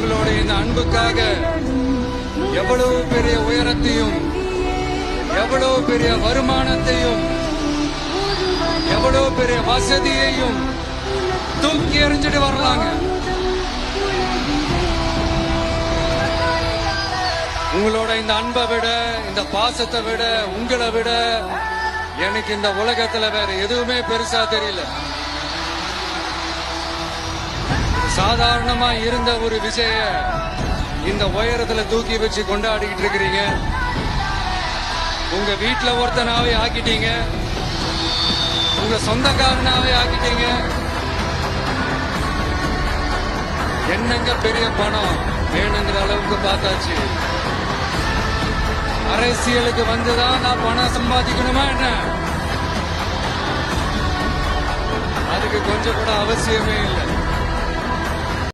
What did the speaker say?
உங்களுடைய இந்த அன்புக்காக எவ்வளவு பெரிய உயரத்தையும், எவ்வளவு பெரிய வருமானத்தையும், எவ்வளவு பெரிய வசதியையும் தூக்கி எறிஞ்சிட்டு வரலாங்க. உங்களோட இந்த அன்பை விட, இந்த பாசத்தை விட, உங்களை விட எனக்கு இந்த உலகத்துல வேற எதுவுமே பெருசா தெரியல. சாதாரணமா இருந்த ஒரு விஜய இந்த உயரத்துல தூக்கி வச்சு கொண்டாடிக்கிட்டு இருக்கிறீங்க. உங்க வீட்டுல ஒருத்தனாவே ஆக்கிட்டீங்க, உங்க சொந்தக்காரனாவே ஆக்கிட்டீங்க. என்னங்க பெரிய பணம் வேணுங்கிற அளவுக்கு பார்த்தாச்சு. அரசியலுக்கு வந்துதான் நான் பணம் சம்பாதிக்கணுமா என்ன? அதுக்கு கொஞ்சம் கூட அவசியமே இல்லை.